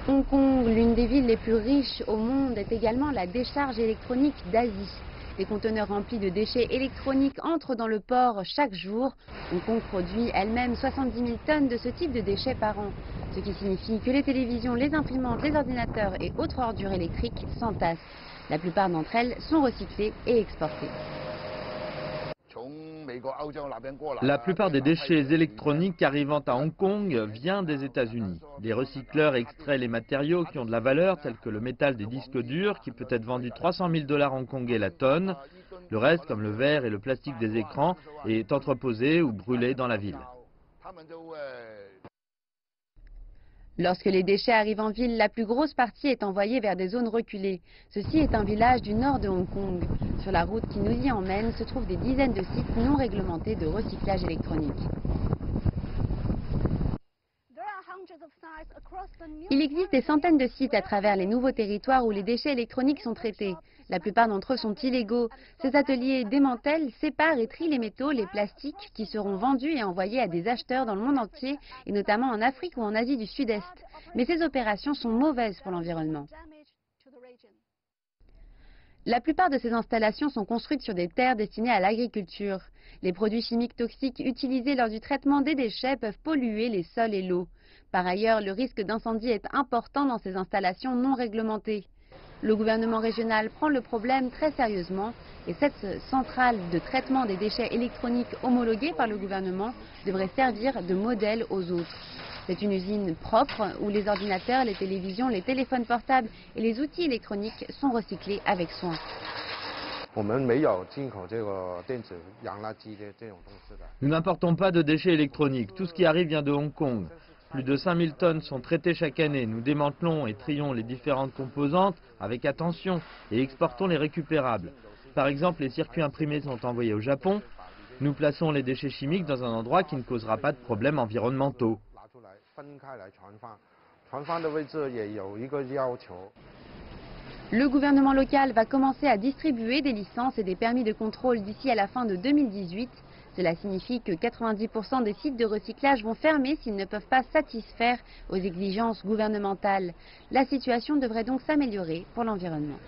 Hong Kong, l'une des villes les plus riches au monde, est également la décharge électronique d'Asie. Les conteneurs remplis de déchets électroniques entrent dans le port chaque jour. Hong Kong produit elle-même 70 000 tonnes de ce type de déchets par an, ce qui signifie que les télévisions, les imprimantes, les ordinateurs et autres ordures électriques s'entassent. La plupart d'entre elles sont recyclées et exportées. La plupart des déchets électroniques arrivant à Hong Kong vient des États-Unis. Les recycleurs extraient les matériaux qui ont de la valeur, tels que le métal des disques durs, qui peut être vendu 300 000 $ hongkongais la tonne. Le reste, comme le verre et le plastique des écrans, est entreposé ou brûlé dans la ville. Lorsque les déchets arrivent en ville, la plus grosse partie est envoyée vers des zones reculées. Ceci est un village du nord de Hong Kong. Sur la route qui nous y emmène se trouvent des dizaines de sites non réglementés de recyclage électronique. Il existe des centaines de sites à travers les nouveaux territoires où les déchets électroniques sont traités. La plupart d'entre eux sont illégaux. Ces ateliers démantèlent, séparent et trient les métaux, les plastiques qui seront vendus et envoyés à des acheteurs dans le monde entier, et notamment en Afrique ou en Asie du Sud-Est. Mais ces opérations sont mauvaises pour l'environnement. La plupart de ces installations sont construites sur des terres destinées à l'agriculture. Les produits chimiques toxiques utilisés lors du traitement des déchets peuvent polluer les sols et l'eau. Par ailleurs, le risque d'incendie est important dans ces installations non réglementées. Le gouvernement régional prend le problème très sérieusement et cette centrale de traitement des déchets électroniques homologuée par le gouvernement devrait servir de modèle aux autres. C'est une usine propre où les ordinateurs, les télévisions, les téléphones portables et les outils électroniques sont recyclés avec soin. Nous n'importons pas de déchets électroniques. Tout ce qui arrive vient de Hong Kong. Plus de 5000 tonnes sont traitées chaque année. Nous démantelons et trions les différentes composantes avec attention et exportons les récupérables. Par exemple, les circuits imprimés sont envoyés au Japon. Nous plaçons les déchets chimiques dans un endroit qui ne causera pas de problèmes environnementaux. Le gouvernement local va commencer à distribuer des licences et des permis de contrôle d'ici à la fin de 2018. Cela signifie que 90% des sites de recyclage vont fermer s'ils ne peuvent pas satisfaire aux exigences gouvernementales. La situation devrait donc s'améliorer pour l'environnement.